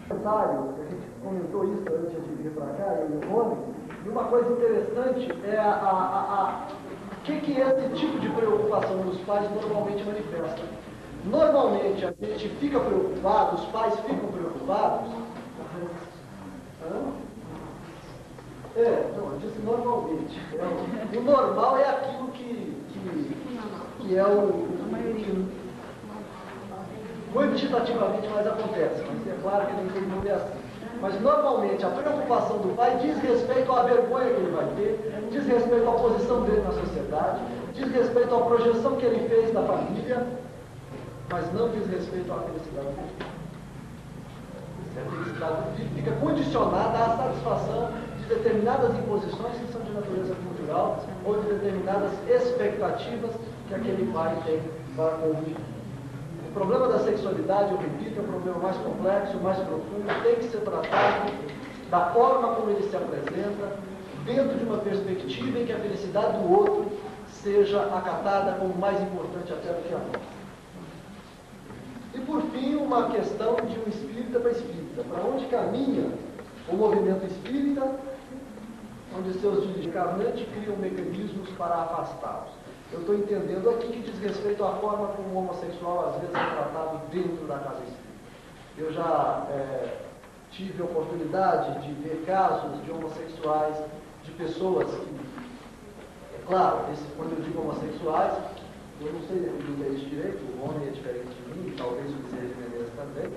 A gente comentou isso antes de vir para cá, eu e o Rony, e uma coisa interessante é o que esse tipo de preocupação dos pais normalmente manifesta. Normalmente a gente fica preocupado, os pais ficam preocupados. Não, eu disse normalmente. O normal é aquilo que é quantitativamente mais acontece, mas é claro que nem todo mundo é assim. Mas normalmente a preocupação do pai diz respeito à vergonha que ele vai ter, diz respeito à posição dele na sociedade, diz respeito à projeção que ele fez da família, mas não diz respeito à felicidade dele. A felicidade fica condicionada à satisfação de determinadas imposições que são de natureza cultural ou de determinadas expectativas que aquele pai tem para com o filho. O problema da sexualidade, eu repito, é um problema mais complexo, mais profundo, tem que ser tratado da forma como ele se apresenta, dentro de uma perspectiva em que a felicidade do outro seja acatada como mais importante até do que a nossa. E por fim, uma questão de um espírita para espírita. Para onde caminha o movimento espírita, onde seus dirigentes encarnantes criam mecanismos para afastá-los. Eu estou entendendo aqui que diz respeito à forma como o homossexual às vezes é tratado dentro da casa espírita. Eu já tive a oportunidade de ver casos de homossexuais, de pessoas que, é claro, quando eu digo homossexuais, eu não sei definir isso direito, o homem é diferente de mim, talvez o Bezerra de Menezes também.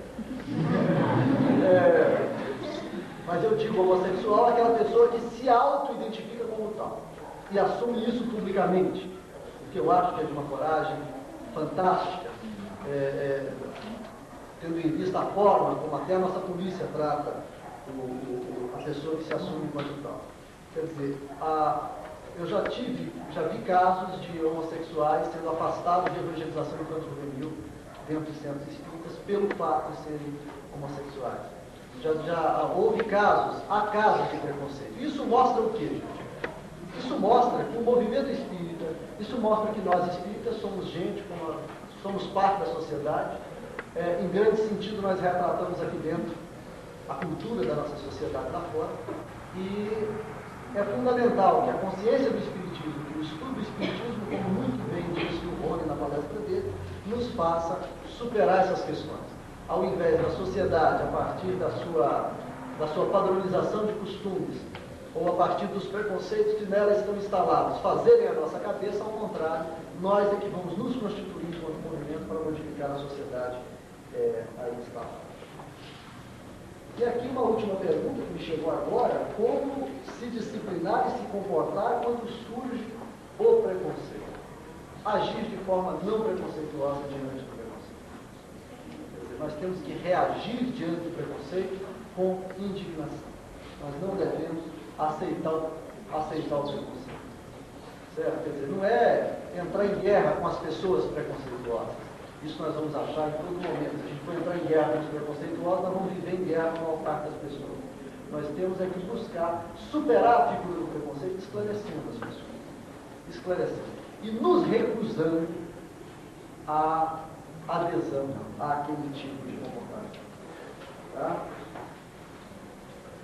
Mas eu digo homossexual, aquela pessoa que se auto-identifica como tal e assume isso publicamente. Que eu acho que é de uma coragem fantástica, tendo em vista a forma como até a nossa polícia trata a pessoa que se assume enquanto tal. Quer dizer, eu já vi casos de homossexuais sendo afastados de evangelização enquanto juvenil dentro de centros espíritas pelo fato de serem homossexuais. Já houve há casos de preconceito. Isso mostra o quê, gente? Isso mostra que o movimento espírita, isso mostra que nós espíritas somos gente, somos parte da sociedade. Em grande sentido, nós retratamos aqui dentro a cultura da nossa sociedade lá fora. E é fundamental que a consciência do espiritismo, que o estudo do espiritismo, como muito bem disse o Rony na palestra dele, nos faça superar essas questões. Ao invés da sociedade, a partir da sua padronização de costumes, ou a partir dos preconceitos que nela estão instalados, fazerem a nossa cabeça, ao contrário, nós é que vamos nos constituir enquanto movimento para modificar a sociedade aí instalada. E aqui uma última pergunta que me chegou agora: como se disciplinar e se comportar quando surge o preconceito? Agir de forma não preconceituosa diante do preconceito. Quer dizer, nós temos que reagir diante do preconceito com indignação. Nós não devemos aceitar o preconceito. Certo? Quer dizer, não é entrar em guerra com as pessoas preconceituosas. Isso nós vamos achar em todo momento. Se a gente for entrar em guerra com os preconceituosos, nós vamos viver em guerra com a maior parte das pessoas. Nós temos que buscar superar a figura do preconceito, esclarecendo as pessoas. Esclarecendo. E nos recusando a adesão àquele tipo de comportamento. Tá?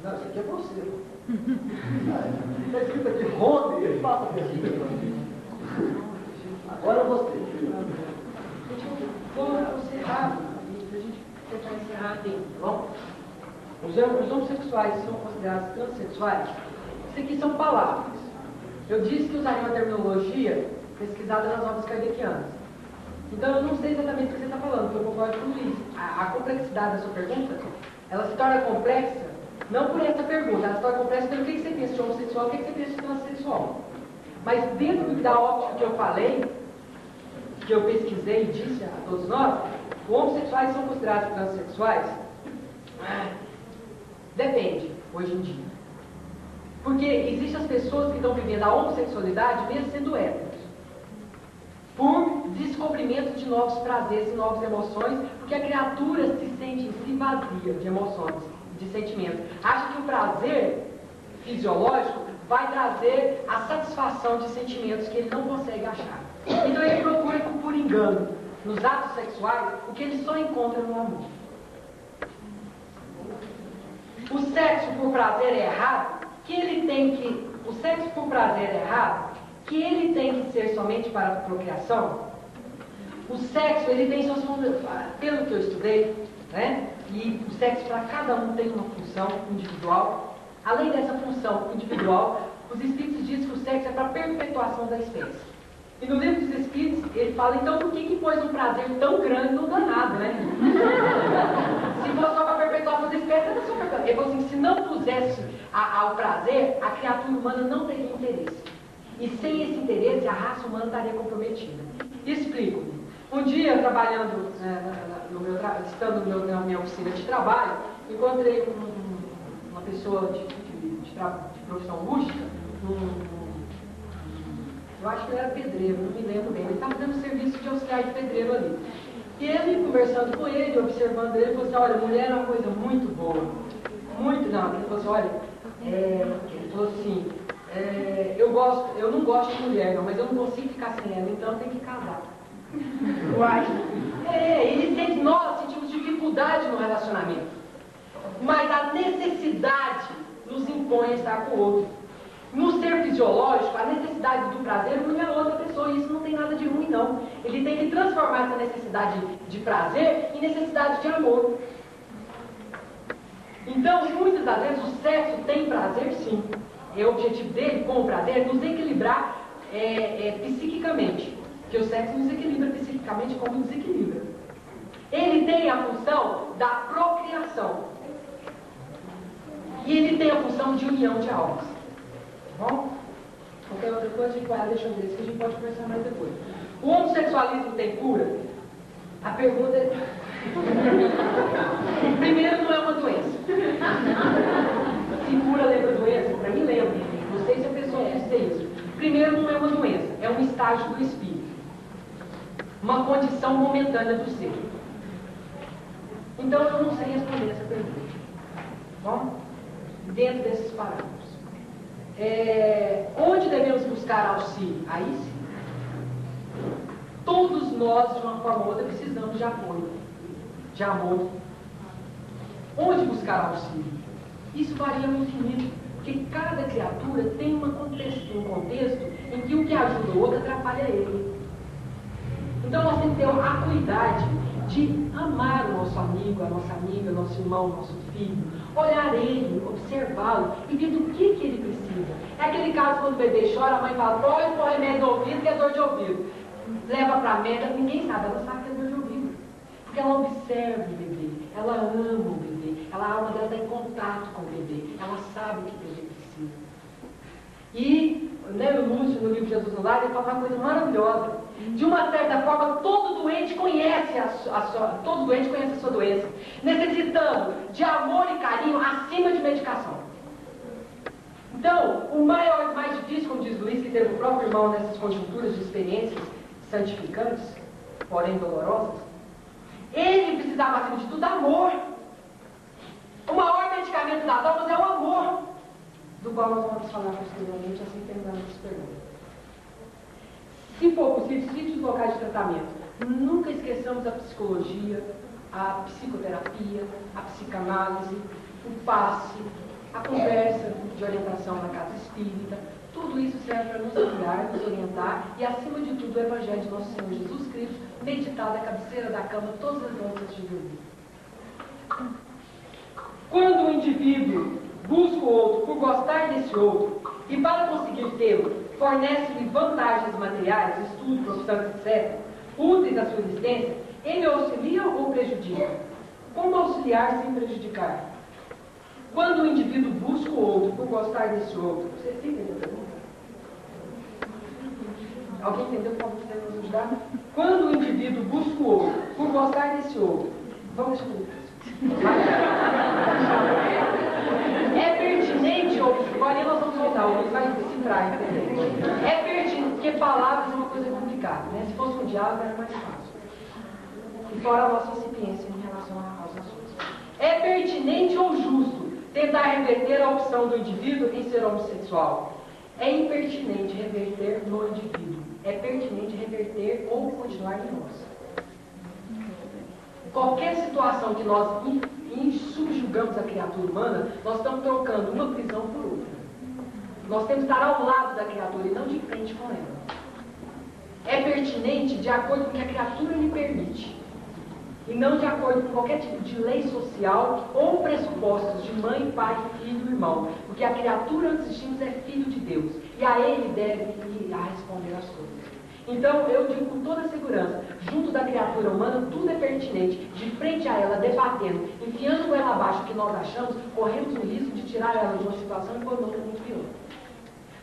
Não, isso aqui é você. Está escrito aqui, Rony, ele faça a pergunta para mim. Agora você. Vamos encerrar, para a gente tentar encerrar aqui, tá bom? Os homossexuais são considerados transexuais? Isso aqui são palavras. Eu disse que usaria uma terminologia pesquisada nas obras kardecianas. Então eu não sei exatamente o que você está falando, porque eu concordo com o Luiz. A complexidade da sua pergunta, ela se torna complexa, não por essa pergunta, ela se torna complexa pelo que você pensa de homossexual, o que você pensa de transexual. Mas dentro da óptica que eu falei, que eu pesquisei e disse a todos nós, os homossexuais são considerados transexuais? Depende, hoje em dia. Porque existem as pessoas que estão vivendo a homossexualidade mesmo sendo héteros. Por descobrimento de novos prazeres e novas emoções, porque a criatura se sente em si vazia de emoções, de sentimentos. Acha que o prazer fisiológico vai trazer a satisfação de sentimentos que ele não consegue achar. Então ele procura, por engano, nos atos sexuais, o que ele só encontra no amor. sexo por prazer é errado, o sexo por prazer é errado, que ele tem que ser somente para a procriação. O sexo, ele tem suas funções, pelo que eu estudei, né? E o sexo para cada um tem uma função individual. Além dessa função individual, os espíritos dizem que o sexo é para a perpetuação da espécie. E no livro dos espíritos, ele fala, então, por que pôs um prazer tão grande no danado, né? Se fosse só para a perpetuação da espécie, era só perpetuação. Ele falou assim, se não pusesse ao prazer, a criatura humana não teria interesse. E sem esse interesse, a raça humana estaria comprometida. Explico-me. Um dia, trabalhando, estando na minha oficina de trabalho, encontrei uma pessoa de profissão rústica, eu acho que ele era pedreiro, não me lembro bem, ele estava fazendo serviço de auxiliar de pedreiro ali. E ele, conversando com ele, observando ele, falou assim, olha, mulher é uma coisa muito boa. Muito, não, ele falou assim, olha, ele falou assim, eu não gosto de mulher, não, mas eu não consigo ficar sem ela, então eu tenho que casar. Uai. Nós sentimos dificuldade no relacionamento. Mas a necessidade nos impõe a estar com o outro. No ser fisiológico, a necessidade do prazer não é outra pessoa, e isso não tem nada de ruim, não. Ele tem que transformar essa necessidade de prazer em necessidade de amor. Então, muitas das vezes, o sexo tem prazer, sim. É o objetivo dele, com o prazer, nos equilibrar psiquicamente. Porque o sexo nos equilibra psiquicamente como desequilibra. Ele tem a função da procriação. E ele tem a função de união de almas. Tá bom? Qualquer outra coisa, a gente vai deixar isso que a gente pode conversar mais depois. O homossexualismo tem cura? A pergunta é... Primeiro, não é uma doença. Se cura lembra doença? Para mim lembra. Não sei se a pessoa quer dizer isso. Primeiro, não é uma doença. É um estágio do espírito. Uma condição momentânea do ser. Então, eu não sei responder essa pergunta. Bom? Dentro desses parâmetros. Onde devemos buscar auxílio? Aí sim. Todos nós, de uma forma ou outra, precisamos de apoio, de amor. Onde buscar auxílio? Isso varia no infinito, porque cada criatura tem um contexto em que o que ajuda o outro atrapalha ele. Então nós temos que ter a acuidade de amar o nosso amigo, a nossa amiga, nosso irmão, o nosso filho, olhar ele, observá-lo e ver do que ele precisa. É aquele caso quando o bebê chora, a mãe fala, põe remédio no ouvido que é dor de ouvido. Leva para a médica, ninguém sabe, ela sabe que é dor de ouvido. Porque ela observa o bebê, ela ama o bebê, a alma dela está em contato com o bebê, ela sabe o que o bebê precisa. E o Lúcio, no livro Jesus no Lar, ele fala uma coisa maravilhosa. De uma certa forma, todo doente conhece a sua doença, necessitando de amor e carinho acima de medicação. Então, o mais difícil, como diz Luiz, que teve o próprio irmão nessas conjunturas de experiências santificantes, porém dolorosas, ele precisava, acima de tudo, amor. O maior medicamento das almas é o amor, do qual nós vamos falar posteriormente, assim terminamos essa pergunta. Se for possível, sítios locais de tratamento. Nunca esqueçamos a psicologia, a psicoterapia, a psicanálise, o passe, a conversa de orientação na casa espírita. Tudo isso serve para nos guiar, nos orientar e, acima de tudo, o Evangelho de Nosso Senhor Jesus Cristo, meditado à cabeceira da cama todas as noites antes de dormir. Quando o indivíduo busca o outro por gostar desse outro e para conseguir tê-lo, fornece-lhe vantagens materiais, estudo, profissão, etc., úteis à sua existência, ele auxilia ou prejudica? Como auxiliar sem prejudicar? Quando o indivíduo busca o outro por gostar desse outro, você entendeu a pergunta? Alguém entendeu? Por favor, você nos ajudar? Quando o indivíduo busca o outro por gostar desse outro, vamos explicar. É pertinente, ou agora nós vamos voltar, o Luiz vai cifrar, entendeu? É pertinente, porque palavras é uma coisa complicada, né? Se fosse um diálogo era mais fácil. E fora a nossa incipiência em relação aos assuntos. É pertinente ou justo tentar reverter a opção do indivíduo em ser homossexual? É impertinente reverter no indivíduo. É pertinente reverter ou continuar em nós. Qualquer situação que nós subjugamos julgamos a criatura humana, nós estamos trocando uma prisão por outra. Nós temos que estar ao lado da criatura e não de frente com ela. É pertinente de acordo com o que a criatura lhe permite, e não de acordo com qualquer tipo de lei social ou pressupostos de mãe, pai, filho, irmão. Porque a criatura, antes de tudo, é filho de Deus, e a ele deve ir a responder as coisas. Então, eu digo com toda segurança, junto da criatura humana, tudo é pertinente. De frente a ela, debatendo, enfiando ela abaixo o que nós achamos, corremos o risco de tirar ela de uma situação e pôr outra muito pior.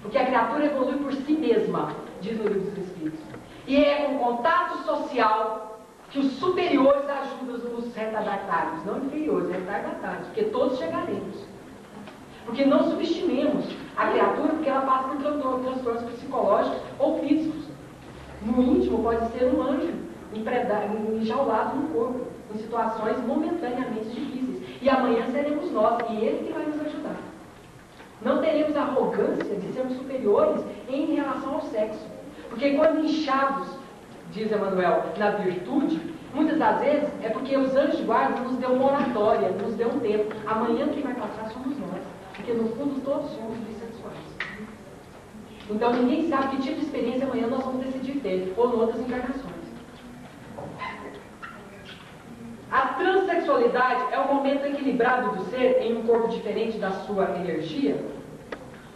Porque a criatura evolui por si mesma, diz no Livro dos Espíritos. E é com contato social que os superiores ajudam os retardatários, não inferiores, retardatários, porque todos chegaremos. Porque não subestimemos a criatura, porque ela passa por transtornos psicológicos ou físicos. No íntimo pode ser um anjo, enjaulado no corpo, em situações momentaneamente difíceis. E amanhã seremos nós, e Ele que vai nos ajudar. Não teremos arrogância de sermos superiores em relação ao sexo. Porque quando inchados, diz Emmanuel, na virtude, muitas das vezes é porque os anjos de guarda nos deu uma oratória, nos deu um tempo. Amanhã quem vai passar somos nós. Porque no fundo todos somos bissexuais. Então ninguém sabe que tipo de experiência amanhã nós vamos decidir ter, ou em outras encarnações. A transexualidade é o momento equilibrado do ser em um corpo diferente da sua energia?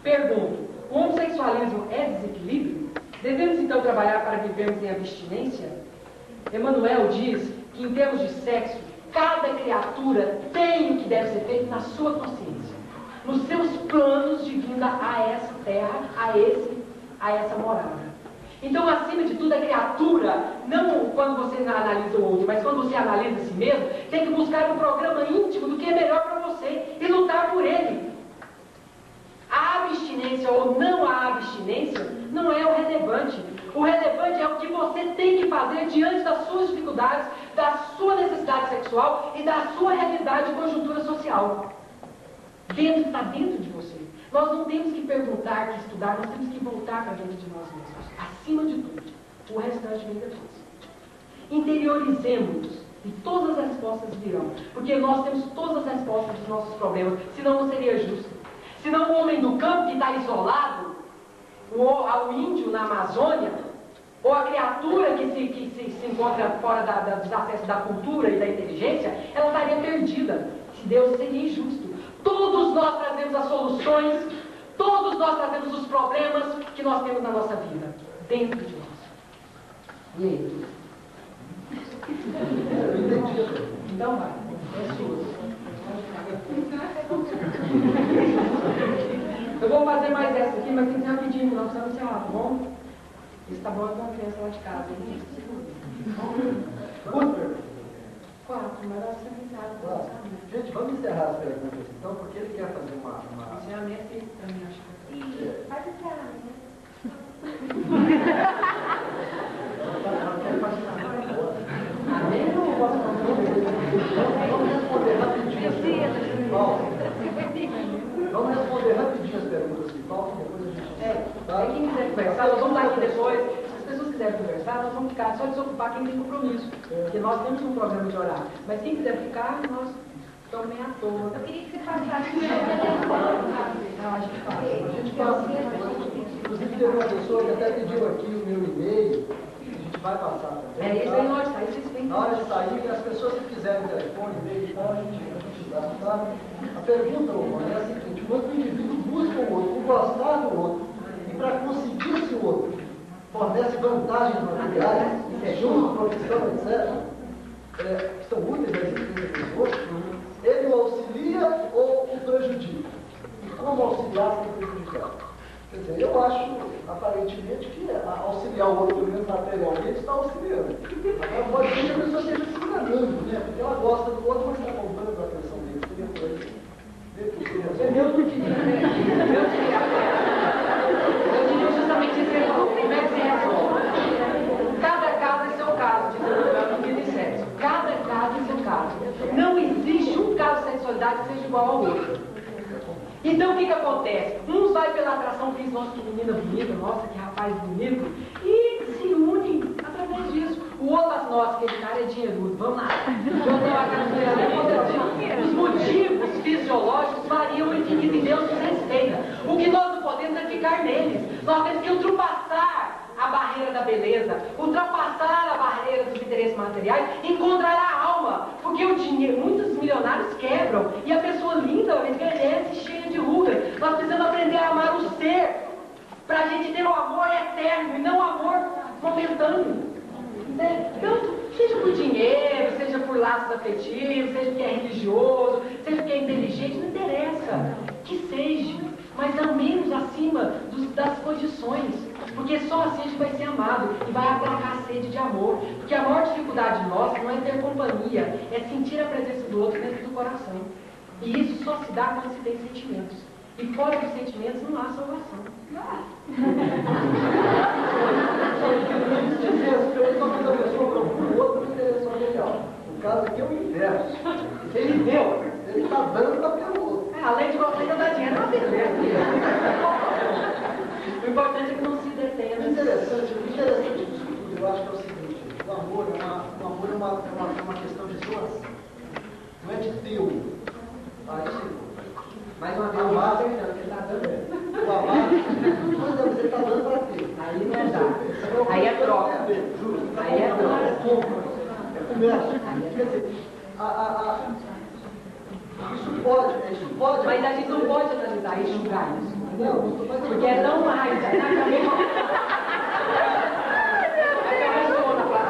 Pergunto, o homossexualismo é desequilíbrio? Devemos então trabalhar para vivermos em abstinência? Emmanuel diz que em termos de sexo, cada criatura tem o que deve ser feito na sua consciência, nos seus planos de vinda a essa terra, a essa morada. Então, acima de tudo, a criatura, não quando você analisa o outro, mas quando você analisa a si mesmo, tem que buscar um programa íntimo do que é melhor para você e lutar por ele. A abstinência ou não a abstinência não é o relevante. O relevante é o que você tem que fazer diante das suas dificuldades, da sua necessidade sexual e da sua realidade e conjuntura social. Está dentro de você. Nós não temos que perguntar, que estudar, nós temos que voltar para dentro de nós mesmos. Acima de tudo. O restante vem depois. Interiorizemos-nos e todas as respostas virão. Porque nós temos todas as respostas dos nossos problemas, senão não seria justo. Senão o homem do campo que está isolado, o índio na Amazônia, ou a criatura que se encontra fora dos acessos da cultura e da inteligência, ela estaria perdida. Se Deus seria injusto. Todos nós trazemos as soluções, todos nós trazemos os problemas que nós temos na nossa vida, dentro de nós. E aí? Então vai, é sua. Eu vou fazer mais essa aqui, mas tem que ser rapidinho, nós precisamos encerrar, tá bom? Isso tá bom com a criança lá de casa. Ruther. 4, mas nós estamos encerrados. Gente, vamos encerrar as perguntas então, porque ele quer fazer uma... Encerramento para mim, acho que... Faz encerramento. Vamos responder rapidinho as perguntas. Vamos responder rapidinho as perguntas que faltam, depois a gente... Quem quiser conversar, nós vamos estar aqui depois. Se as pessoas quiserem conversar, nós vamos ficar. Só desocupar quem tem compromisso. Porque nós temos um programa de horário. Mas quem quiser ficar, nós estamos bem à toa. Eu queria que você passasse o Não, a gente faz. A gente passa. Inclusive, teve uma pessoa que até pediu aqui o meu e-mail. A gente vai passar também. Isso aí, na hora de sair, vocês têm que... Na hora de sair, as pessoas que quiserem telefone, e-mail e tal, a gente dá, tá? A pergunta, Romano, é a seguinte: quando o indivíduo busca o outro, por gostar do outro, e para conseguir esse outro, fornece vantagens materiais, estudo, profissão, etc., que são úteis à existência do outro, ele o auxilia ou o prejudica? E como auxiliar sem prejudicar? Quer dizer, eu acho, aparentemente, que auxiliar o outro, pelo menos materialmente, está auxiliando. Agora, pode ser que a pessoa esteja se enganando, né? Porque ela gosta do outro, mas está comprando a atenção dele. Eu diria justamente isso. Como é que se resolve? Cada caso é seu caso, diz o Livro de Sexo. Cada caso é seu caso. Não existe um caso de sexualidade que seja igual ao outro. Então o que acontece? Uns vai pela atração que diz, nossa, que menina bonita, nossa, que rapaz bonito, e se unem através disso. O outro, nossa, aquele cara é dinheirudo, vamos lá. Os motivos neles. Nós temos que ultrapassar a barreira da beleza, ultrapassar a barreira dos interesses materiais, encontrar a alma. Porque o dinheiro, muitos milionários quebram, e a pessoa linda envelhece cheia de rugas. Nós precisamos aprender a amar o ser, para a gente ter o amor eterno e não o amor momentâneo. Né? Então, seja por dinheiro, seja por laços afetivos, seja porque é religioso, seja porque é inteligente, não interessa. Que seja, mas amemos acima das condições. Porque só assim a gente vai ser amado e vai aplacar a sede de amor. Porque a maior dificuldade nossa não é ter companhia, é sentir a presença do outro dentro do coração. E isso só se dá quando se tem sentimentos. E fora dos sentimentos não há salvação. Desrespeito a cada pessoa procura o outro interesse material. O caso aqui é o inverso. Ele deu, ele está dando para pelo outro. Além de você dar dinheiro, é uma beleza. O importante é que não se detenha. O interessante disso tudo, eu acho que é o seguinte: o amor é uma questão de doação. Não é de teu. Mais uma vez, o amar, ele está dando. O amar, quando você está dando para ter. Aí não dá. Aí é troca. Aí é troca. É comércio. Quer dizer, isso pode. Mas a gente não pode analisar e julgar isso. Não, porque é tão mais.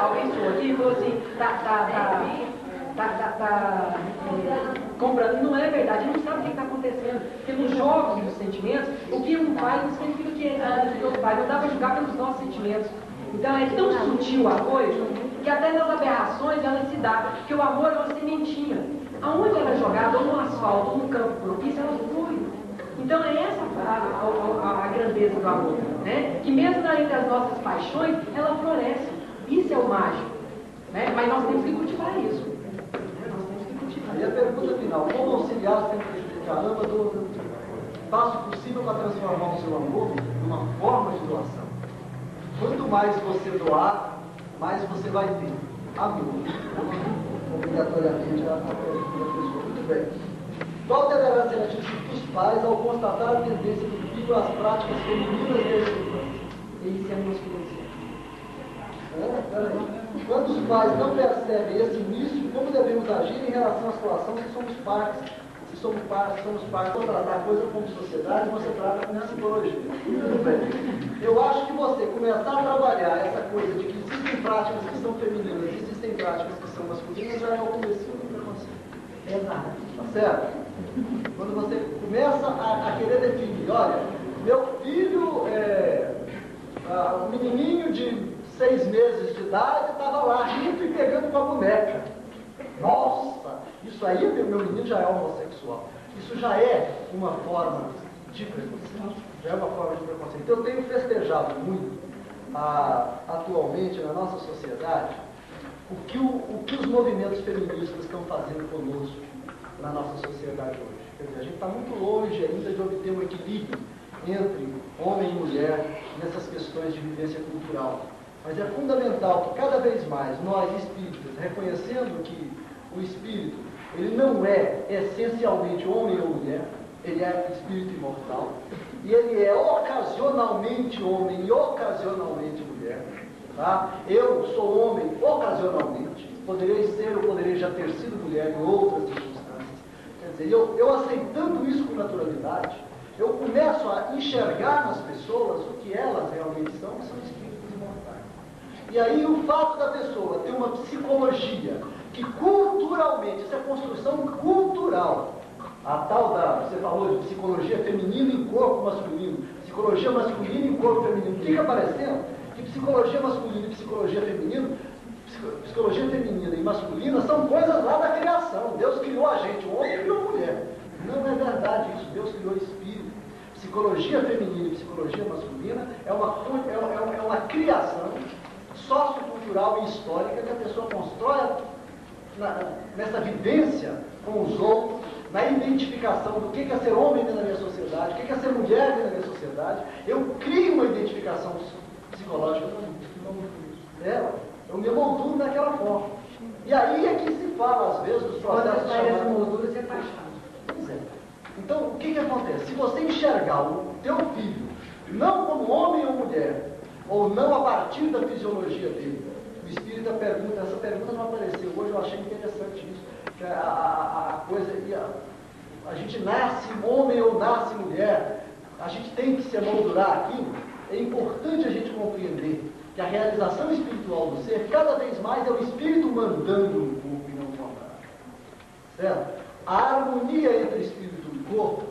Alguém falou aqui e falou assim, comprando. Não é verdade, não sabe o que está acontecendo. Porque nos jogos dos sentimentos, o que um faz não significa que o outro faz. Não dá para julgar pelos nossos sentimentos. Então é tão sutil a coisa que até nas aberrações ela se dá. Porque o amor é uma sementinha. Aonde ela é jogada, ou no asfalto, ou no campo propício, ela flui. Então é essa a grandeza do amor, né? Que mesmo entre as nossas paixões, ela floresce. Isso é o mágico, né? Mas nós temos que cultivar isso. E a pergunta final: como auxiliar sem prejudicar a ama faça o possível para transformar o seu amor numa forma de doação? Quanto mais você doar, mais você vai ter amor. Obrigatoriamente a pessoa. Muito bem. Qual deverá ser a atitude dos pais ao constatar a tendência do filho às práticas femininas desde a infância? Ele se amusculação. Quando os pais não percebem esse início, como devemos agir em relação à situação se somos partes? Se somos partes, vamos tratar a coisa como sociedade, você trata como psicologia. Tudo bem. Eu acho que você começar a trabalhar essa coisa de que existem práticas que são femininas, existem práticas que são masculinas, já é o começo do preconceito. Exato. Tá certo? Quando você começa a querer definir, olha, meu filho, um menininho de 6 meses de idade, estava lá rindo e pegando com a boneca. Nossa, isso aí, meu menino já é homossexual. Isso já é uma forma de preconceito. Já é uma forma de preconceito. Então, eu tenho festejado muito, atualmente, na nossa sociedade, o que os movimentos feministas estão fazendo conosco na nossa sociedade hoje. Quer dizer, a gente está muito longe ainda de obter um equilíbrio entre homem e mulher nessas questões de vivência cultural. Mas é fundamental que cada vez mais nós espíritas, reconhecendo que o espírito, ele não é essencialmente homem ou mulher, ele é espírito imortal, e ele é ocasionalmente homem e ocasionalmente mulher. Tá? Eu sou homem ocasionalmente, poderei ser ou poderei já ter sido mulher em outras circunstâncias. Quer dizer, eu aceitando isso com naturalidade, eu começo a enxergar nas pessoas o que elas realmente são espíritos imortais. E aí o fato da pessoa ter uma psicologia que culturalmente, isso é construção cultural, a tal você falou de psicologia feminina em corpo masculino, psicologia masculina em corpo feminino, fica parecendo que psicologia masculina e psicologia feminina e masculina são coisas lá da criação. Deus criou a gente, o homem criou a mulher. Não é verdade isso, Deus criou espírito. Psicologia feminina e psicologia masculina é uma criação sociocultural e histórica que a pessoa constrói nessa vivência com os outros, na identificação do que é ser homem dentro da minha sociedade, o que é ser mulher dentro da minha sociedade. Eu crio uma identificação psicológica eu me molduo daquela forma. E aí é que se fala, às vezes, dos processos chamados... molduras é paixão. Pois é. Então, o que acontece? Se você enxergar o teu filho não como homem ou mulher, ou não a partir da fisiologia dele. O espírita pergunta, essa pergunta não apareceu hoje, eu achei interessante isso, que a coisa, a gente nasce homem ou nasce mulher, a gente tem que se emoldurar aquilo. É importante a gente compreender que a realização espiritual do ser, cada vez mais, é o espírito mandando no corpo e não o contrário. Certo? A harmonia entre espírito e corpo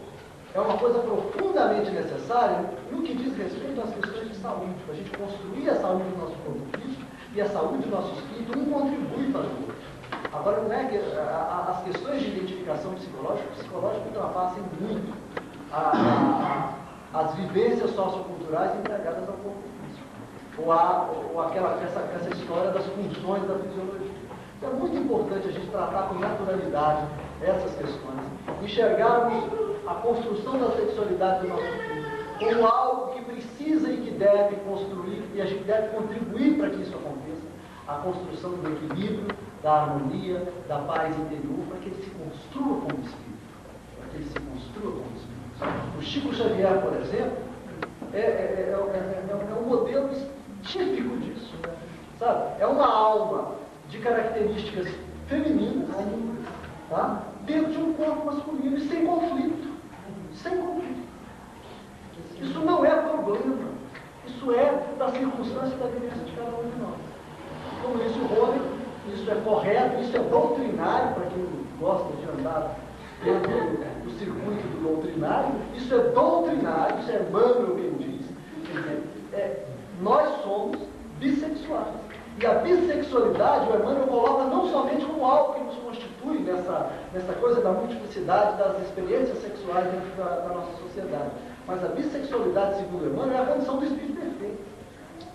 é uma coisa profundamente necessária no que diz respeito às questões de saúde, para a gente construir a saúde do nosso corpo físico e a saúde do nosso espírito, um contribui para o outro. Agora, não é que as questões de identificação psicológica ultrapassem muito as vivências socioculturais entregadas ao corpo físico, ou essa história das funções da fisiologia. Então, é muito importante a gente tratar com naturalidade essas questões, enxergarmos a construção da sexualidade do nosso filho como algo que precisa e que deve construir, e a gente deve contribuir para que isso aconteça, a construção do equilíbrio, da harmonia, da paz interior, para que ele se construa como espírito. O Chico Xavier, por exemplo, é um modelo típico disso, sabe? É uma alma de características femininas, tá? Dentro de um corpo masculino e sem conflito. Isso não é problema. Isso é da circunstância da vivência de cada um de nós. Como disse o Rony, isso é correto, isso é doutrinário, para quem gosta de andar dentro do circuito do doutrinário, isso é doutrinário, isso é Emmanuel quem diz. Quer dizer, nós somos bissexuais. E a bissexualidade, o Emmanuel coloca não somente como algo que nos constitui nessa coisa da multiplicidade das experiências sexuais dentro da nossa sociedade, mas a bissexualidade, segundo o Emmanuel, é a condição do espírito perfeito.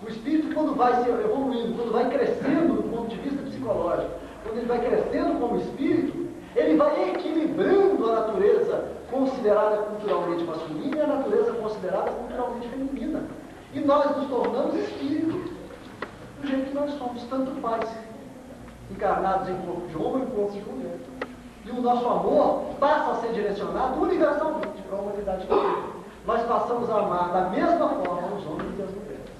O espírito, quando vai se evoluindo, quando vai crescendo do ponto de vista psicológico, quando ele vai crescendo como espírito, ele vai equilibrando a natureza considerada culturalmente masculina e a natureza considerada culturalmente feminina. E nós nos tornamos espíritos, do jeito que nós somos, tanto faz, encarnados em corpo de homem e corpo de mulher. E o nosso amor passa a ser direcionado universalmente para a humanidade toda. Nós passamos a amar da mesma forma os homens e as mulheres,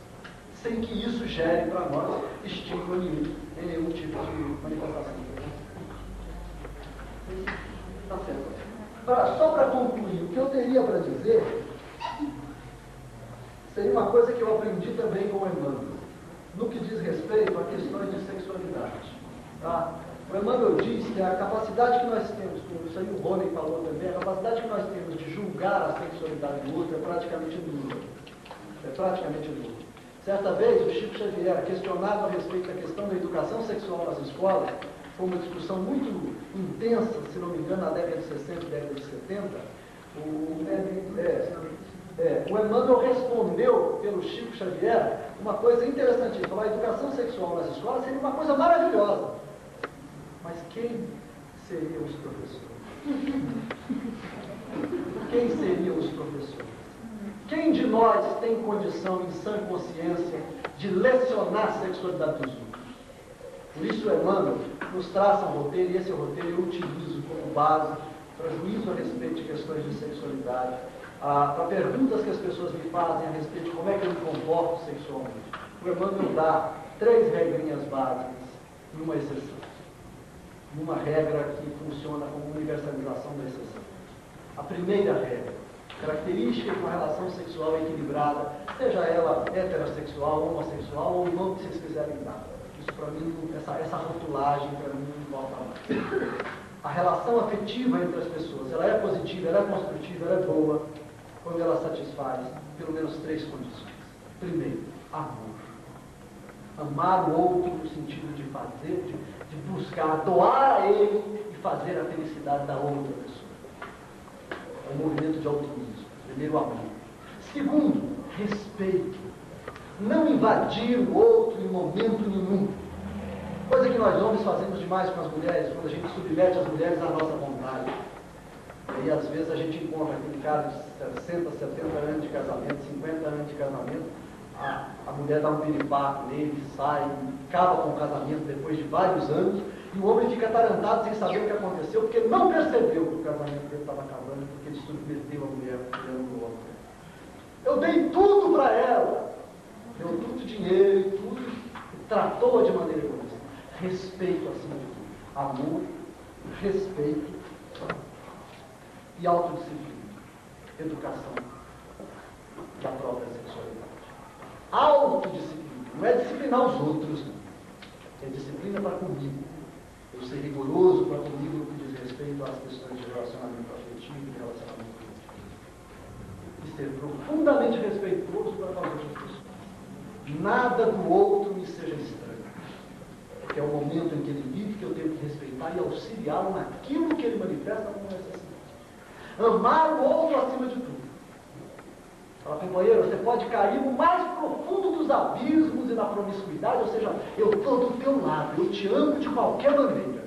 sem que isso gere para nós estímulo nenhum, em nenhum tipo de manifestação. Tá certo. Só para concluir, o que eu teria para dizer seria uma coisa que eu aprendi também com o Emmanuel, no que diz respeito a questões de sexualidade. Tá? O Emmanuel diz que a capacidade que nós temos, como isso aí o Rony falou também, a capacidade que nós temos de julgar a sexualidade do outro é praticamente nula. Certa vez, o Chico Xavier, questionado a respeito da questão da educação sexual nas escolas, foi uma discussão muito intensa, se não me engano, na década de 60 e década de 70, o Emmanuel respondeu pelo Chico Xavier uma coisa interessantíssima. A educação sexual nas escolas seria uma coisa maravilhosa. Mas quem seriam os professores? Quem seriam os professores? Quem de nós tem condição, em sã consciência, de lecionar a sexualidade dos outros? Por isso, Emmanuel nos traça um roteiro, e esse roteiro eu utilizo como base para juízo a respeito de questões de sexualidade, para perguntas que as pessoas me fazem a respeito de como é que eu me comporto sexualmente. O Emmanuel dá 3 regrinhas básicas e uma exceção. Uma regra que funciona como universalização da exceção. A primeira regra, característica de uma relação sexual equilibrada, seja ela heterossexual, homossexual ou o nome que vocês quiserem dar. Isso para mim, essa rotulagem para mim não volta mais. A relação afetiva entre as pessoas, ela é positiva, ela é construtiva, ela é boa, quando ela satisfaz pelo menos 3 condições. Primeiro, amor. Amar o outro no sentido de fazer, de buscar, doar a ele e fazer a felicidade da outra pessoa. É um movimento de altruísmo. Primeiro, amor. Segundo, respeito. Não invadir o outro em momento nenhum. Coisa que nós homens fazemos demais com as mulheres, quando a gente submete as mulheres à nossa vontade. E às vezes a gente encontra aquele cara de 60, 70 anos de casamento, 50 anos de casamento, a mulher dá um piripaque nele, sai, acaba com o casamento depois de vários anos, e o homem fica atarantado sem saber o que aconteceu, porque ele não percebeu que o casamento dele estava acabando, porque ele submeteu a mulher no outro. Eu dei tudo para ela. Deu tudo dinheiro e tudo, e tratou-a de maneira egoísta. Respeito acima de tudo. Amor, respeito e autodisciplina. Educação da própria sexualidade. Autodisciplina. Não é disciplinar os outros, não. É disciplina para comigo. Eu ser rigoroso para comigo no que diz respeito às questões de relacionamento afetivo e relacionamento afetivo. E ser profundamente respeitoso para com as outras pessoas. Nada do outro me seja estranho. Porque é o momento em que ele vive que eu tenho que respeitar e auxiliá-lo naquilo que ele manifesta como necessidade. Amar o outro acima de tudo. Fala, companheiro, você pode cair no mais profundo dos abismos e na promiscuidade, ou seja, eu estou do teu lado, eu te amo de qualquer maneira,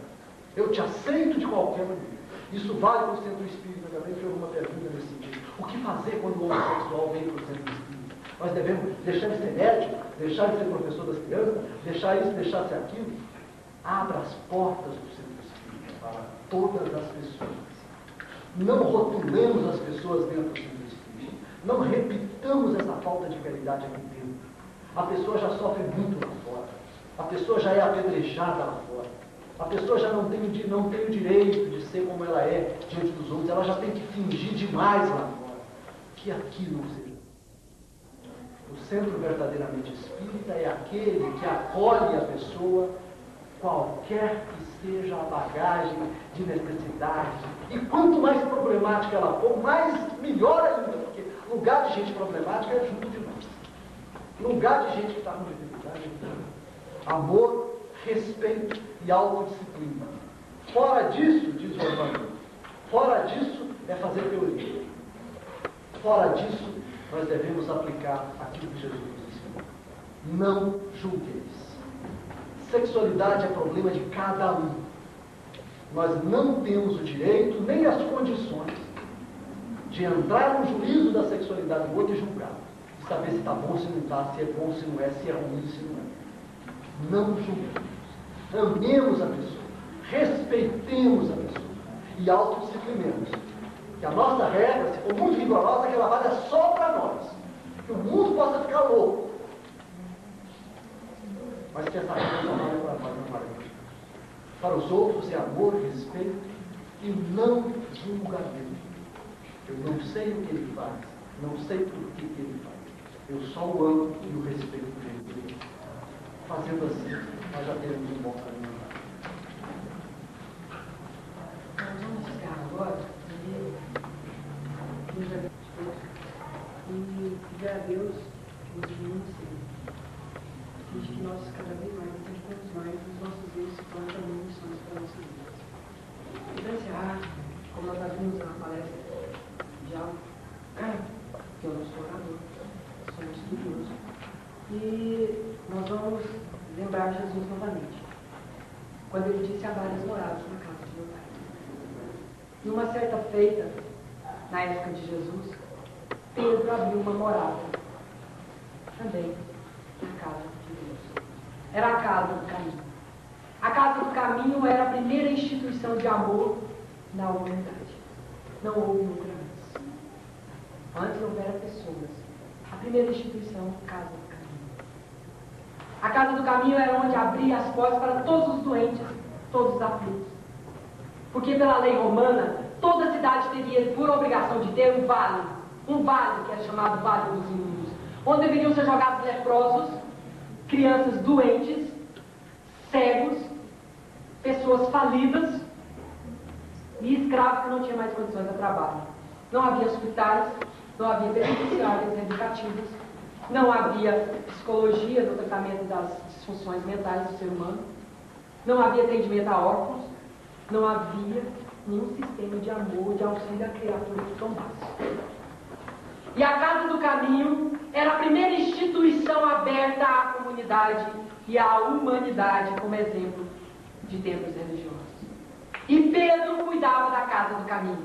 eu te aceito de qualquer maneira. Isso vale para o centro espírita também, que houve uma pergunta nesse sentido. O que fazer quando o homossexual vem para o centro espírita? Nós devemos deixar de ser médico, deixar de ser professor das crianças, deixar isso, deixar de ser aquilo? Abra as portas do centro espírita para todas as pessoas. Não rotulemos as pessoas dentro do centro espírita. Não repitamos essa falta de caridade aqui dentro. A pessoa já sofre muito lá fora. A pessoa já é apedrejada lá fora. A pessoa já não tem o direito de ser como ela é diante dos outros. Ela já tem que fingir demais lá fora. Que aqui não seja. O centro verdadeiramente espírita é aquele que acolhe a pessoa, qualquer que seja a bagagem de necessidade. E quanto mais problemática ela for, melhor ainda, porque lugar de gente problemática é junto de nós. Lugar de gente que está com dificuldade é junto. Amor, respeito e autodisciplina. Fora disso, diz o Orlando, fora disso é fazer teoria. Fora disso, nós devemos aplicar aquilo que Jesus nos ensinou. Não julgueis. Sexualidade é problema de cada um. Nós não temos o direito, nem as condições, de entrar no juízo da sexualidade do outro e julgar. E saber se está bom, se não está, se é bom, se não é, se é ruim, se não é. Não julguemos. Amemos a pessoa. Respeitemos a pessoa. E autodisciplinemos. Que a nossa regra, se for muito rigorosa, que ela valha só para nós. Que o mundo possa ficar louco. Mas que essa regra não valha para nós, não valha para os outros é amor, respeito e não julgamento. Eu não sei o que ele faz, não sei por que ele faz. Eu só o amo e o respeito dele. Fazendo assim, nós já teremos um bom caminho. Nós vamos chegar agora e pedir a Deus que nos ilumine, que nós cada vez mais entendamos mais os nossos erros se tornem também missões para a nossa vida. E para encerrar, como nós vimos na palestra de algo, que é o nosso orador, somos estudiosos, e nós vamos lembrar Jesus novamente, quando ele disse: há várias moradas na casa de meu pai. Numa certa feita, na época de Jesus, Pedro abriu uma morada também na casa de Deus. Era a casa do caminho. A casa do caminho era a primeira instituição de amor na humanidade. Não houve outra antes. Antes houvera pessoas. A primeira instituição, casa do caminho. A casa do caminho era onde abria as portas para todos os doentes, todos os aflitos. Porque pela lei romana, toda cidade teria por obrigação de ter um vale que é chamado Vale dos Imundos, onde deveriam ser jogados leprosos, crianças doentes, cegos, pessoas falidas e escravos que não tinham mais condições de trabalho. Não havia hospitais, não havia penitenciárias educativas, não havia psicologia no tratamento das disfunções mentais do ser humano, não havia atendimento a órfãos, não havia nenhum sistema de amor, de auxílio à criatura que tombasse. E a Casa do Caminho era a primeira instituição aberta à comunidade e à humanidade como exemplo de templos religiosos. E Pedro cuidava da Casa do Caminho.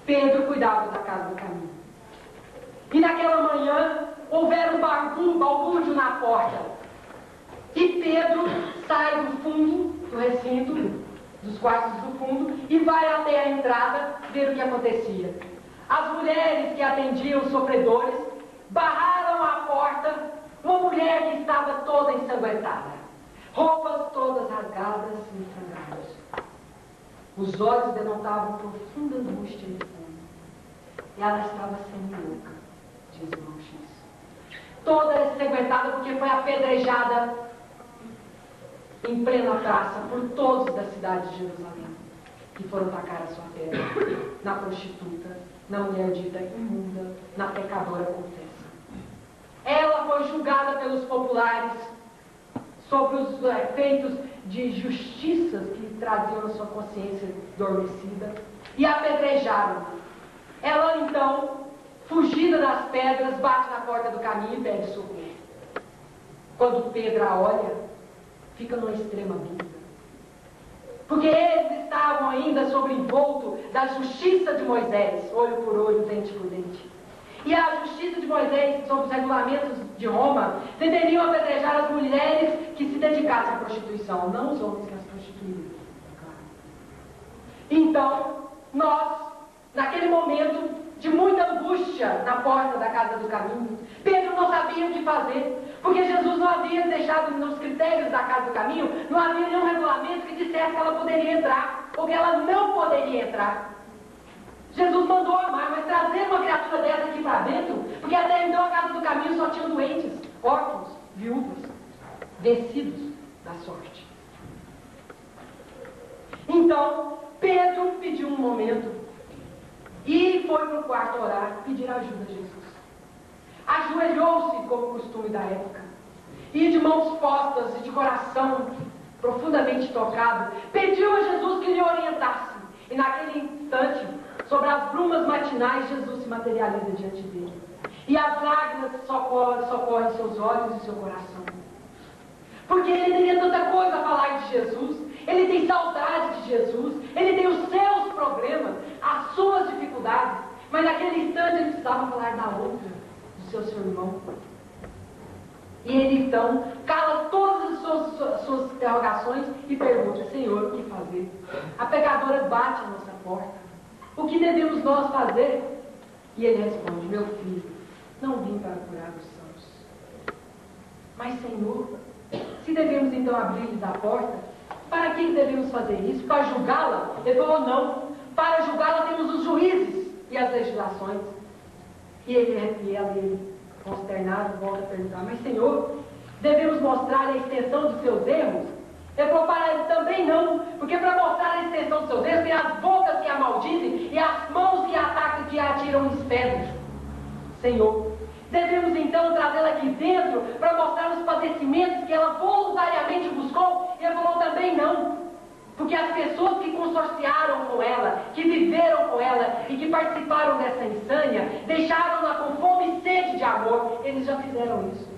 Pedro cuidava da Casa do Caminho. E naquela manhã houvera um balbúrdio na porta. E Pedro sai do fundo do recinto, dos quartos do fundo, e vai até a entrada ver o que acontecia. As mulheres que atendiam os sofredores barraram a porta uma mulher que estava toda ensanguentada, roupas todas rasgadas e frangalhos. Os olhos denotavam profunda angústia e fome. E ela estava semi-louca, diz o irmão X. Toda ensanguentada porque foi apedrejada em plena praça por todos da cidade de Jerusalém, que foram tacar a sua pedra na prostituta, na mulher dita imunda, na pecadora confessa. Ela foi julgada pelos populares sobre os efeitos de justiças que traziam na sua consciência adormecida e apedrejaram. Ela então, fugida das pedras, bate na porta do caminho e pede socorro. Quando Pedro a olha, fica numa extrema dúvida. Porque eles estavam ainda sob envolto da justiça de Moisés, olho por olho, dente por dente. E a justiça de Moisés, sob os regulamentos de Roma, deveriam apedrejar as mulheres que se dedicassem à prostituição, não os homens que as prostituíam. Então, nós, naquele momento de muita angústia na porta da casa do caminho, Pedro não sabia o que fazer, porque Jesus não havia deixado nos critérios da casa do caminho, não havia nenhum regulamento que dissesse que ela poderia entrar, ou que ela não poderia entrar. Jesus mandou amar, mas trazer uma criatura dessa aqui para dentro, porque até então a casa do caminho só tinha doentes, órfãos, viúvas, vencidos da sorte. Então, Pedro pediu um momento e foi para o quarto orar, pedir ajuda a Jesus. Ajoelhou-se, como costume da época, e de mãos postas e de coração profundamente tocado, pediu a Jesus que lhe orientasse. E naquele instante, sobre as brumas matinais, Jesus se materializa diante dele. E as lágrimas socorrem seus olhos e seu coração. Porque ele teria tanta coisa a falar de Jesus, ele tem saudade de Jesus, ele tem os seus problemas, as suas dificuldades, mas naquele instante ele precisava falar da outra, do seu irmão. E ele então cala todas as suas interrogações e pergunta: Senhor, o que fazer? A pecadora bate à nossa porta. O que devemos nós fazer? E ele responde: meu filho, não vim para curar os sãos. Mas, Senhor, se devemos então abrir-lhes a porta, para que devemos fazer isso? Para julgá-la? Ele falou: não. Para julgá-la temos os juízes e as legislações. E ele consternado, volta a perguntar: mas, Senhor, devemos mostrar a extensão de seus erros? Ele falou: para ele também não, porque para mostrar a extensão dos seus erros tem as bocas que a maldizem e as mãos que a atacam e que a atiram as pedras. Senhor, devemos então trazê-la aqui dentro para mostrar os padecimentos que ela voluntariamente buscou? E ele falou: também não, porque as pessoas que consorciaram com ela, que viveram com ela e que participaram dessa insânia, deixaram-na com fome e sede de amor. Eles já fizeram isso.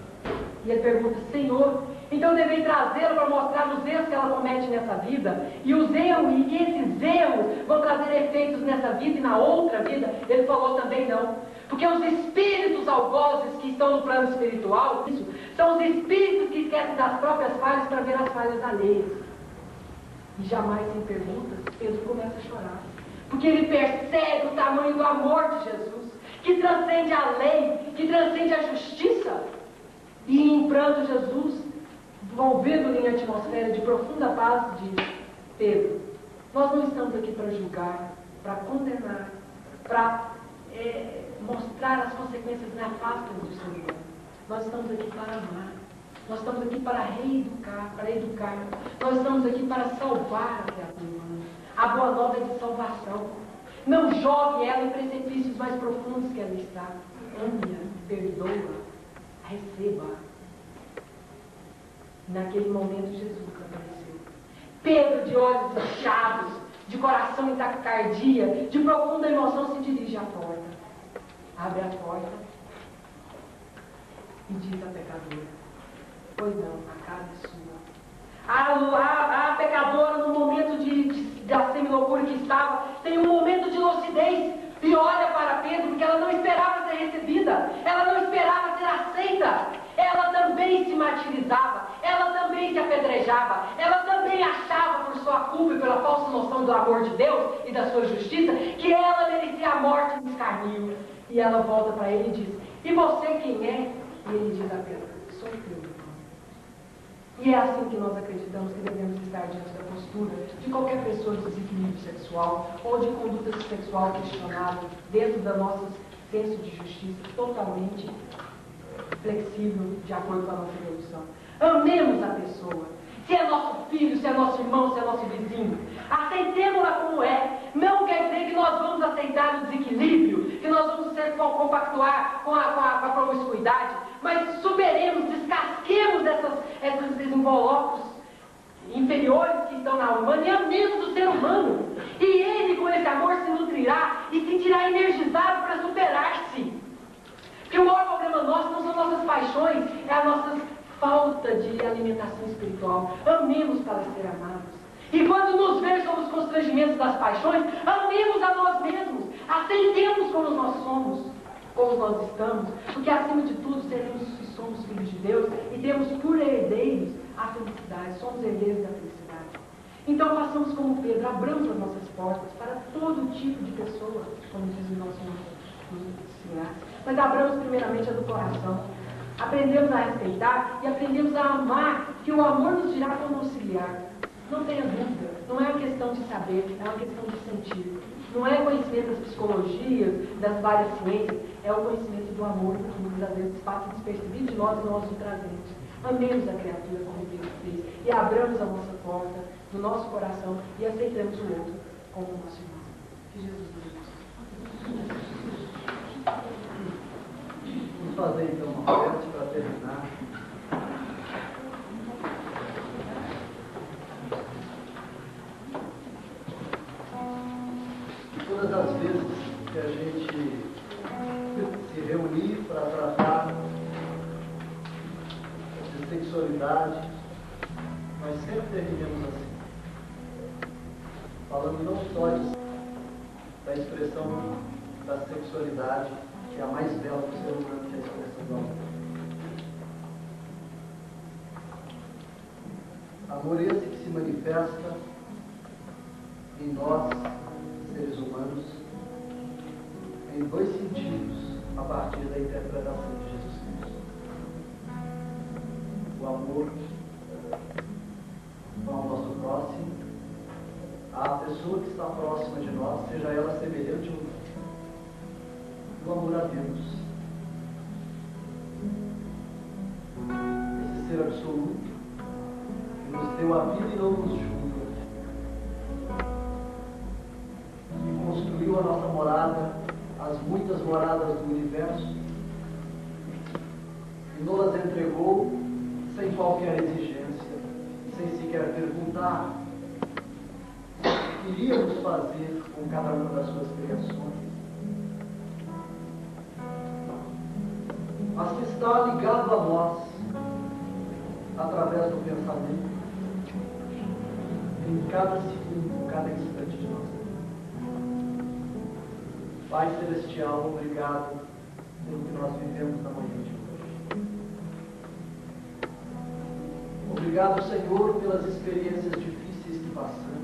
E ele pergunta: Senhor, então devem trazê-lo para mostrar os erros que ela comete nessa vida, e os erros, e esses erros vão trazer efeitos nessa vida e na outra vida? Ele falou: também não, porque os espíritos algozes que estão no plano espiritual, isso, são os espíritos que esquecem das próprias falhas para ver as falhas alheias. E jamais sem perguntas, Pedro começa a chorar, porque ele percebe o tamanho do amor de Jesus, que transcende a lei, que transcende a justiça. E em pranto, Jesus, envolvendo-lhe em atmosfera de profunda paz, diz: Pedro, nós não estamos aqui para julgar, para condenar, para mostrar as consequências nefastas do ser humano. Nós estamos aqui para amar. Nós estamos aqui para reeducar, para educar. Nós estamos aqui para salvar a criatura humana. A boa nova é de salvação. Não jogue ela em precipícios mais profundos que ela está. Ame-a, perdoa, receba. Naquele momento, Jesus apareceu. Pedro, de olhos inchados, de coração em taquicardia, de profunda emoção, se dirige à porta. Abre a porta e diz à pecadora: pois não, a casa é sua. A pecadora, no momento da semi-loucura que estava, tem um momento de lucidez e olha para Pedro, porque ela não esperava ser recebida, ela não esperava ser aceita. Ela também se martirizava, ela também se apedrejava, ela também achava, por sua culpa e pela falsa noção do amor de Deus e da sua justiça, que ela merecia a a morte me escarniu. E ela volta para ele e diz, e você quem é? E ele diz a Pedro, sou teu irmão. E é assim que nós acreditamos que devemos estar diante da postura de qualquer pessoa de desequilíbrio sexual ou de conduta sexual questionável dentro da nossa senso de justiça totalmente flexível de acordo com a nossa evolução. Amemos a pessoa. Se é nosso filho, se é nosso irmão, se é nosso vizinho, aceitemos-la como é. Não quer dizer que nós vamos aceitar o desequilíbrio, que nós vamos compactuar com a promiscuidade, mas superemos, descasquemos esses invólucros inferiores que estão na alma humana e amemos o ser humano. E ele, com esse amor, se nutrirá e se sentirá energizado para superar-se. Porque o maior problema nosso não são nossas paixões, é a nossa falta de alimentação espiritual. Amemos para ser amados. E quando nos ver sob os constrangimentos das paixões, amemos a nós mesmos. Aceitemos como nós somos, como nós estamos. Porque acima de tudo seremos e somos filhos de Deus e temos por herdeiros a felicidade. Somos herdeiros da felicidade. Então façamos como Pedro, abramos as nossas portas para todo tipo de pessoa, como diz o nosso ensinar. Mas abramos primeiramente a do coração. Aprendemos a respeitar e aprendemos a amar, que o amor nos dirá como auxiliar. Não tenha dúvida, não é uma questão de saber, é uma questão de sentir. Não é conhecimento das psicologias, das várias ciências, é o conhecimento do amor que muitas vezes passa despercebido de nós e nós o trazemos. Amemos a criatura como Deus fez e abramos a nossa porta do nosso coração e aceitemos o outro como nosso irmão. Que Jesus nos abençoe. Vamos fazer então uma prece para terminar. Todas as vezes que a gente se reunir para tratar de sexualidade, nós sempre terminamos assim, falando não só da expressão da sexualidade, que é a mais bela do ser humano, que é a expressão do amor. Amor esse que se manifesta em nós, seres humanos, em dois sentidos, a partir da interpretação de Jesus Cristo. O amor ao nosso próximo, à pessoa que está próxima de nós, seja ela semelhante ou não. O amor a Deus. Esse ser absoluto que nos deu a vida e não nos julga, que construiu a nossa morada, as muitas moradas do universo, e nos as entregou sem qualquer exigência, sem sequer perguntar o que iríamos fazer com cada uma das suas criações, mas que está ligado a nós através do pensamento em cada segundo, em cada instante de nossa vida. Pai Celestial, obrigado pelo que nós vivemos na manhã de hoje. Obrigado, Senhor, pelas experiências difíceis que passamos.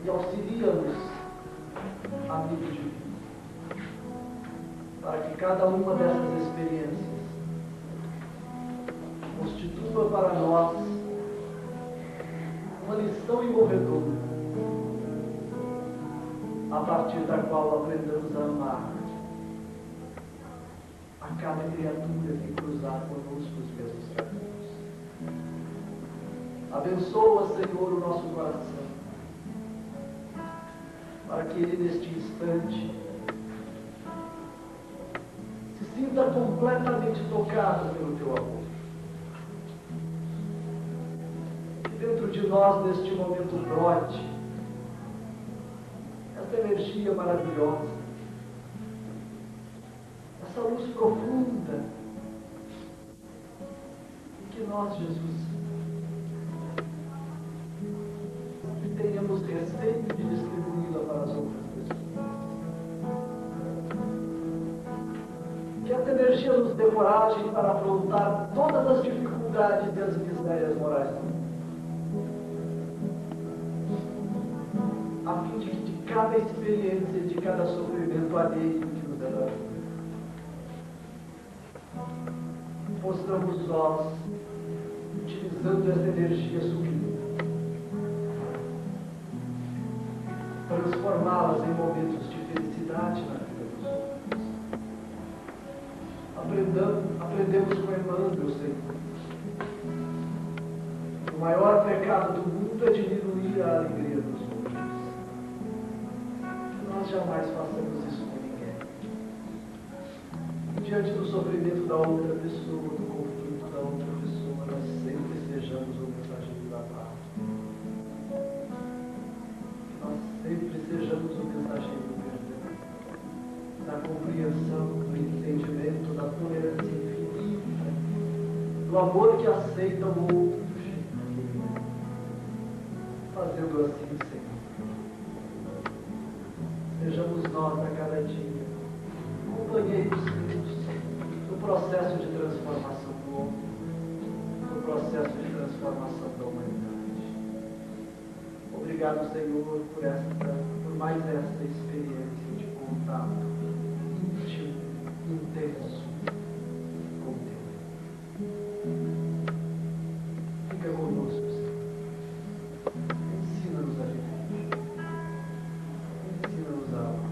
E auxilia-nos, amigo divino, para que cada uma dessas experiências constitua para nós uma lição imorredoura, a partir da qual aprendamos a amar a cada criatura que cruzar conosco os mesmos caminhos. Abençoa, Senhor, o nosso coração, para que ele, neste instante, se sinta completamente tocado pelo teu amor. Que dentro de nós, neste momento, brote essa energia maravilhosa, essa luz profunda, e que nós, Jesus, tenhamos receio de distribuí-la para as outras pessoas. Que essa energia nos dê coragem para afrontar todas as dificuldades e as misérias morais do mundo. A a fim de que de cada experiência, de cada sofrimento alheio que nos é dado, possamos nós, utilizando essa energia sublime, transformá-las em momentos de felicidade na vida dos outros. Aprendemos com Emmanuel, Senhor. O maior pecado do mundo é diminuir a alegria dos outros. Nós jamais façamos isso com ninguém. Diante do sofrimento da outra pessoa, do conflito da outra pessoa, nós sempre sejamos o mensageiro da paz. Nós sempre sejamos o mensageiro do perdão, da compreensão, do entendimento, da tolerância infinita, do amor que aceita o outro. Fazendo assim, Senhor. Sejamos nós a cada dia companheiros no processo de transformação do homem, no processo de transformação da humanidade. Obrigado, Senhor, por mais esta experiência de contato íntimo, intenso com Deus. Fica conosco, Senhor. Ensina-nos a viver. Ensina-nos a amar.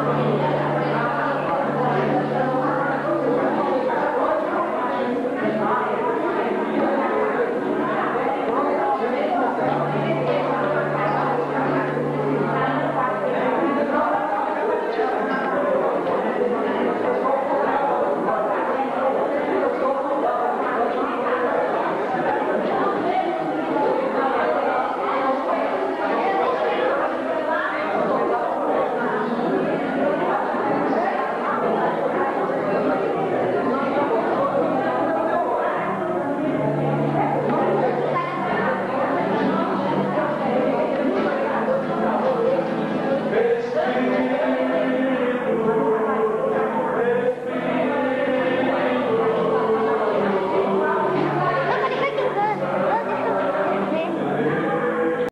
Amém.